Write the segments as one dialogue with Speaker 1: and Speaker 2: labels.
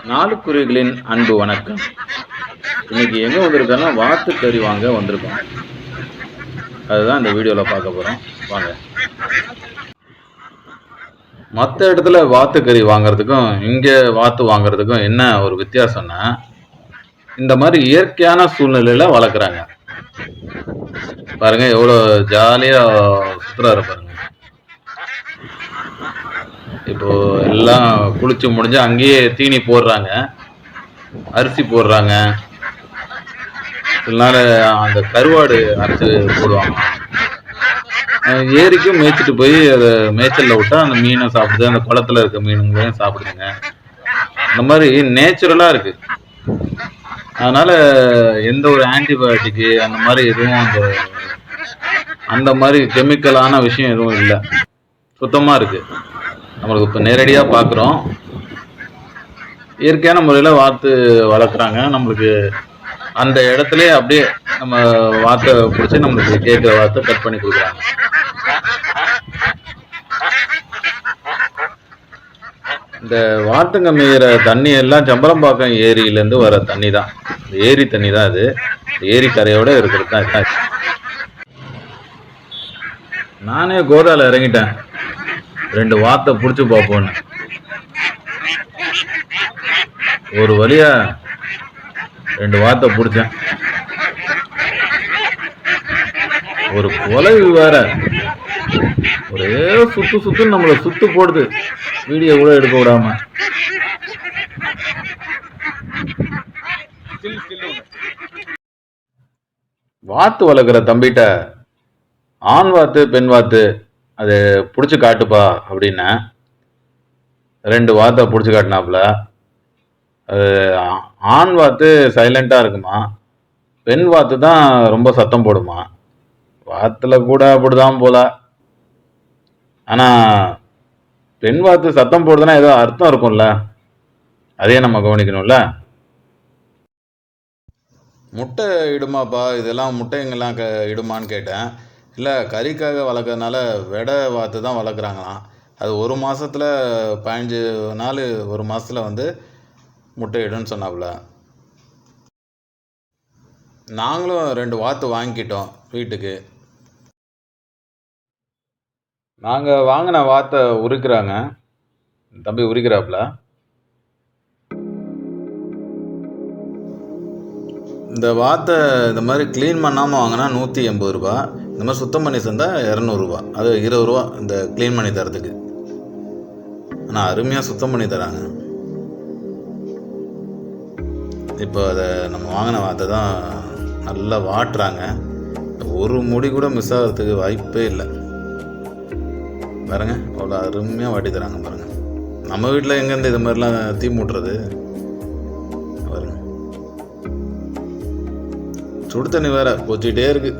Speaker 1: நாலுக்குருவிகளின் அன்பு வணக்கம். இன்னைக்கு எங்கே வந்திருக்கோன்னா வாத்துக்கறி வாங்க வந்திருக்கோம். அதுதான் இந்த வீடியோவில் பார்க்க போகிறோம். வாங்க. மற்ற இடத்துல வாத்துக்கறி வாங்குறதுக்கும் இங்கே வாத்து வாங்குறதுக்கும் என்ன ஒரு வித்தியாசம்னா, இந்த மாதிரி இயற்கையான சூழ்நிலையில் வளர்க்குறாங்க. பாருங்க எவ்வளோ ஜாலியாக சுற்றுறாரு பாருங்க. இப்போ எல்லாம் குளிச்சு முடிஞ்சு அங்கேயே தீனி போடுறாங்க, அரிசி போடுறாங்க. சில நாள் அந்த கருவாடு அரைச்சி போடுவாங்க. ஏரிக்கும் மேய்ச்சிட்டு போய் அதை மேய்ச்சலில் விட்டா அந்த மீனை சாப்பிடுது, அந்த குளத்துல இருக்க மீனுங்களையும் சாப்பிடுதுங்க. இந்த மாதிரி நேச்சுரலாக இருக்கு. அதனால எந்த ஒரு ஆன்டிபயோட்டிக்கு அந்த மாதிரி எதுவும் அந்த மாதிரி கெமிக்கலான விஷயம் எதுவும் இல்லை. சுத்தமாக இருக்கு. நம்மளுக்கு இப்போ நேரடியாக பார்க்குறோம். இயற்கையான முறையில் வாத்து வளர்க்குறாங்க. நம்மளுக்கு அந்த இடத்துலயே அப்படியே நம்ம வாத்தை பிடிச்சி நம்மளுக்கு கேட்குற வாத்தை கட் பண்ணி கொடுக்குறாங்க. இந்த வாத்துங்க மேயிற தண்ணி எல்லாம் சம்பரம்பாக்கம் ஏரியிலேருந்து வர தண்ணி தான். ஏரி தண்ணி தான் அது. ஏரி கரையோட இருக்கிறது தான். நானே கோதால இறங்கிட்டேன், 2 வாத்தை பிடிச்சி பார்ப்போன்னு. ஒரு வழியா 2 வாத்தை பிடிச்சேன். ஒரு கொலைவு வேற, ஒரே சுத்து நம்மளை சுத்து போடுது, வீடியோ கூட எடுக்க விடாம. வாத்து வளர்க்குற தம்பிட்ட ஆண் வாத்து பெண் வாத்து அது பிடிச்சி காட்டுப்பா அப்படின்னா 2 வாத்தை பிடிச்சி காட்டினாப்புல. அது ஆண் வாத்து சைலண்டாக இருக்குமா, பெண் வாத்து தான் ரொம்ப சத்தம் போடுமா. வாத்துல கூட அப்படிதான் போல. ஆனால் பெண் வாத்து சத்தம் போடுதுன்னா ஏதோ அர்த்தம் இருக்கும்ல, அதையே நம்ம கவனிக்கணும்ல. முட்டை இடுமாப்பா, இதெல்லாம் முட்டைங்கெல்லாம் இடுமான்னு கேட்டேன். இல்லை, கறிக்காக வளர்க்குறதுனால வெடை வாத்து தான் வளர்க்குறாங்களாம். அது 1 மாதத்தில் 15 நாள் 1 மாதத்தில் முட்டை இடுன்னு சொன்னாப்புல. நாங்களும் 2 வாத்து வாங்கிக்கிட்டோம் வீட்டுக்கு. நாங்கள் வாங்கின வாத்தை உரிக்கிறாங்க, தம்பி உரிக்கிறாப்புல. இந்த வாத்தை இந்த மாதிரி க்ளீன் பண்ணாமல் வாங்கினா 180 ரூபா, இந்த மாதிரி சுத்தம் பண்ணி தந்தால் 200 ரூபா. அது 20 ரூபா இந்த க்ளீன் பண்ணி தரதுக்கு. ஆனால் அருமையாக சுத்தம் பண்ணி தராங்க. இப்போ அதை நம்ம வாங்கின வாத்தை தான் நல்லா வாட்டுறாங்க. ஒரு முடி கூட மிஸ் ஆகிறதுக்கு வாய்ப்பே இல்லை. பாருங்க அவ்வளோ அருமையாக வாட்டி தராங்க பாருங்க. நம்ம வீட்டில் எங்கேருந்து இது மாதிரிலாம் தீ மூட்டுறது பாருங்க. சுடு தண்ணி வேற கொச்சிக்கிட்டே இருக்கு.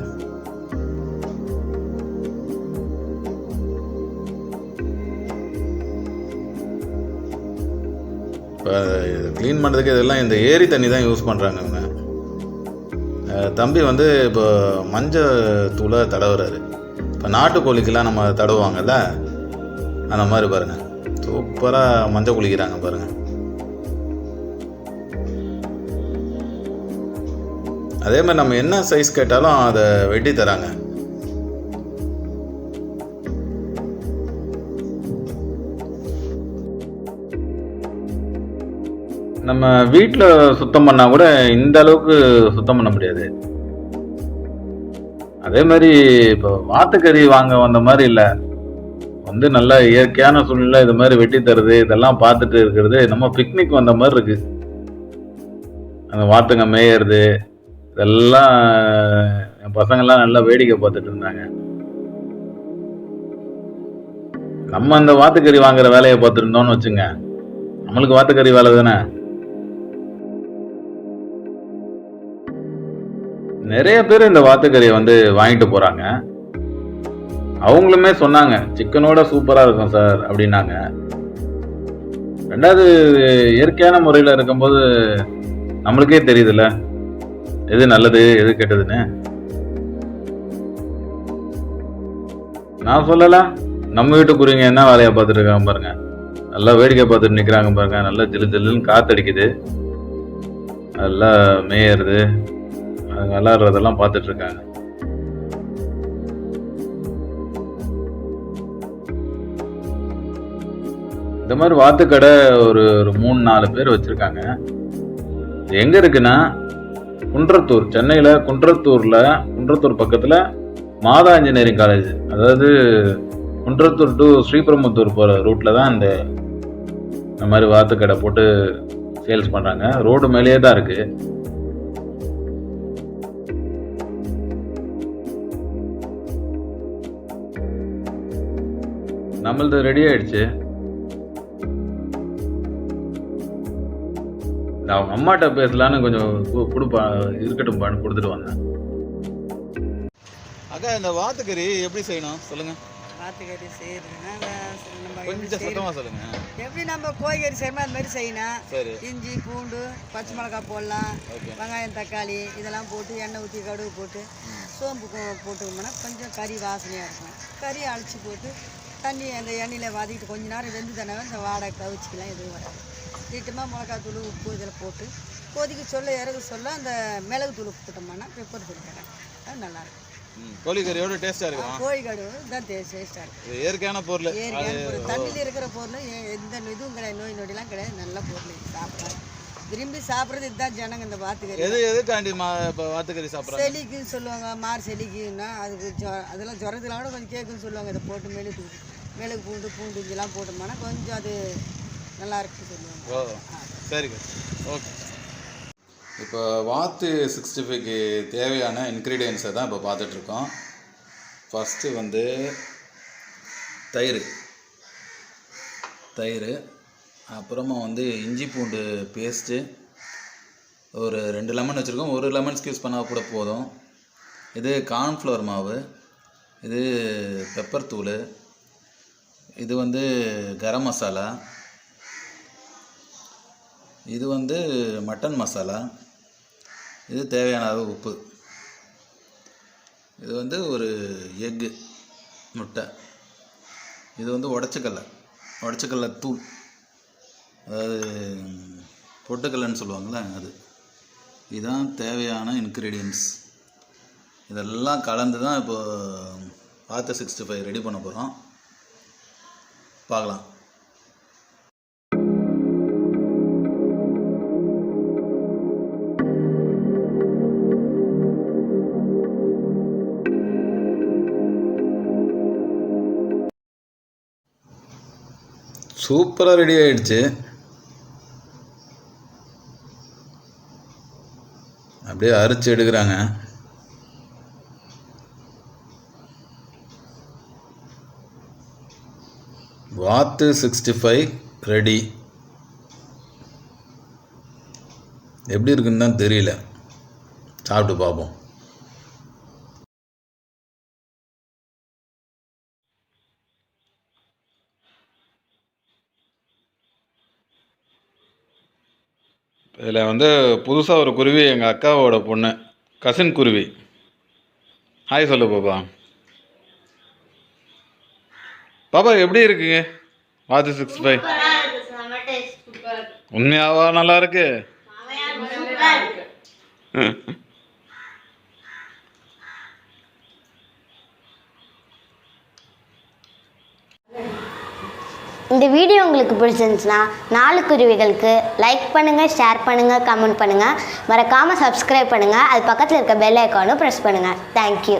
Speaker 1: இப்போ க்ளீன் பண்ணுறதுக்கு இதெல்லாம் இந்த ஏரி தண்ணி தான் யூஸ் பண்ணுறாங்க அவங்க. தம்பி இப்போ மஞ்சள் தூளை தடவுறாரு. இப்போ நாட்டுக்கோழிக்கெல்லாம் நம்ம தடவுவாங்கல்ல, அந்த மாதிரி பாருங்கள் சூப்பராக மஞ்சள் குளிக்கிறாங்க பாருங்கள். அதே மாதிரி நம்ம என்ன சைஸ் கேட்டாலும் அதை வெட்டி தராங்க. நம்ம வீட்டில் சுத்தம் பண்ணால் கூட இந்த அளவுக்கு சுத்தம் பண்ண முடியாது. அதே மாதிரி இப்போ வாத்துக்கறி வாங்க வந்த மாதிரி இல்லை, நல்ல இயற்கையான சூழ்நிலை இது மாதிரி வெட்டி தருது. இதெல்லாம் பார்த்துட்டு இருக்கிறது நம்ம பிக்னிக் வந்த மாதிரி இருக்கு. அந்த வாத்துங்க மேயறது இதெல்லாம் என் பசங்கள்லாம் நல்லா வேடிக்கை பார்த்துட்டு இருந்தாங்க. நம்ம அந்த வாத்துக்கறி வாங்குற வேலையை பார்த்துட்டு இருந்தோம்னு வச்சுங்க, நம்மளுக்கு வாத்துக்கறி வேலை தானே. நிறைய பேர் இந்த வாத்துக்கறியை வாங்கிட்டு போறாங்க. அவங்களுமே சொன்னாங்க சிக்கனோட சூப்பரா இருக்கும் சார் அப்படின்னாங்க. ரெண்டாவது இயற்கையான முறையில் இருக்கும்போது நம்மளுக்கே தெரியுதுல்ல எது நல்லது எது கெட்டதுன்னு. நான் சொல்லல, நம்ம வீட்டு குருவிங்க என்ன வேலையை பார்த்துட்டு இருக்காங்க பாருங்க, நல்லா வேடிக்கை பார்த்துட்டு நிற்கிறாங்க பாருங்க, நல்லா ஜில்லு ஜில்லுன்னு காத்தடிக்குது, நல்லா மேயறது, அது விளாடுறதெல்லாம் பார்த்துட்டு இருக்காங்க. இந்த மாதிரி வாத்துக்கடை ஒரு 3-4 பேர் வச்சிருக்காங்க. எங்க இருக்குன்னா குன்றத்தூர், சென்னையில குன்றத்தூர் பக்கத்துல மாதா இன்ஜினியரிங் காலேஜ், அதாவது குன்றத்தூர் டு ஸ்ரீபெரும்புத்தூர் போற ரூட்ல தான் இந்த மாதிரி வாத்துக்கடை போட்டு சேல்ஸ் பண்றாங்க. ரோடு மேலேயே தான் இருக்கு. நம்மளது ரெடி ஆயிடுச்சு. அவங்க அம்மாட்ட பேசலான்னு கொஞ்சம் இருக்கட்டும் கொடுத்துட்டு வந்தேன்.
Speaker 2: அக்கா, இந்த வாத்துக்கறி எப்படி செய்யணும் சொல்லுங்க.
Speaker 3: வாத்துக்கறி செய்யறதுன்னா
Speaker 2: கொஞ்சம் சத்தமா சொல்லுங்க.
Speaker 3: எப்படி நம்ம கோழிக்கறி செய்யணுமோ அது மாதிரி செய்யணும்.
Speaker 2: சரி.
Speaker 3: இஞ்சி பூண்டு பச்சை மிளகாய் போடலாம், வெங்காயம் தக்காளி இதெல்லாம் போட்டு எண்ணெய் ஊற்றி கடுகு போட்டு சோம்பு போட்டுக்கோம்னா கொஞ்சம் கறி வாசனையாக இருக்கும். கறி அழைச்சி போட்டு தண்ணி அந்த எண்ணெயில் வதக்கிட்டு கொஞ்ச நேரம் வெந்து தானே இந்த வாடகை கவிச்சிக்கலாம், எதுவும் வராது. நீட்டமாக மிளகாத்தூள் உப்பு இதில் போட்டு கொதிக்க சொல்ல இறகு சொல்ல அந்த மிளகு தூள் போட்டோம்னா பெப்பர் தூள் தரேன், அது நல்லாயிருக்கும்.
Speaker 2: கோழிக்கறியோட டேஸ்ட்டாக இருக்கும்.
Speaker 3: கோழிக்கறி தான் டேஸ்ட்டாக இருக்கும்.
Speaker 2: இயற்கையான பொருள்,
Speaker 3: தண்ணியில் இருக்கிற பொருள், எந்த இதுவும் கிடையாது, நோய் நொடிலாம் கிடையாது, நல்ல பொருள் சாப்பிட்றாங்க. விரும்பி சாப்பிட்றது இதுதான் ஜனங்க. இந்த வாத்துக்கறி
Speaker 2: எதுக்காண்டி வாத்துக்கறி சாப்பிட்றாங்க?
Speaker 3: செலிக்குன்னு சொல்லுவாங்க, மார் செலிக்குன்னா அதுக்கு அதெல்லாம் ஜுரத்துலாம் கூட கொஞ்சம் கேட்குன்னு சொல்லுவாங்க. இதை போட்டு மிளகு பூண்டு இதெல்லாம் போட்டோம்னா கொஞ்சம் அது நல்லா இருக்குன்னு சொல்லுவாங்க.
Speaker 2: ஓ சரிங்க, ஓகே. இப்போ வாத்து 65க்கு தேவையான இன்க்ரீடியன்ஸை தான் இப்போ பார்த்துட்ருக்கோம். ஃபஸ்ட்டு வந்து தயிர், அப்புறமா வந்து இஞ்சி பூண்டு பேஸ்ட்டு, ஒரு 2 லெமன் வச்சுருக்கோம், 1 லெமன் ஸ்க்யூஸ் பண்ணால் கூட போதும். இது கார்ன்ஃப்ளவர் மாவு, இது பெப்பர் தூள், இது வந்து கரம் மசாலா, இது வந்து மட்டன் மசாலா, இது தேவையான அளவு உப்பு, இது வந்து ஒரு எக்கு முட்டை, இது வந்து உடச்சக்கல்ல தூள், அதாவது பொட்டுக்கல்லைன்னு சொல்லுவாங்கள்ல அது. இதுதான் தேவையான இன்க்ரீடியன்ஸ். இதெல்லாம் கலந்து தான் இப்போ வாத்து 65 ரெடி பண்ண போகிறோம். பார்க்கலாம். சூப்பராக ரெடி ஆகிடுச்சு. அப்படியே அரைச்சி எடுக்கிறாங்க. வாத்து 65 ரெடி. எப்படி இருக்குன்னு தான் தெரியல, சாப்பிட்டு பார்ப்போம். இதில் வந்து புதுசாக ஒரு குருவி, எங்கள் அக்காவோட பொண்ணு, கசின் குருவி. ஹாய் சொல்லு பாப்பா. பாப்பா எப்படி இருக்குங்க வாத்து 65? உண்மையாவா நல்லா இருக்கு?
Speaker 4: இந்த வீடியோ உங்களுக்கு பிடிச்சிருந்துச்சுன்னா 4 குருவிகளுக்கு லைக் பண்ணுங்கள், ஷேர் பண்ணுங்கள், கமெண்ட் பண்ணுங்கள், மறக்காமல் சப்ஸ்கிரைப் பண்ணுங்கள். அது பக்கத்தில் இருக்க பெல் ஐக்கானும் ப்ரெஸ் பண்ணுங்கள். தேங்க்யூ.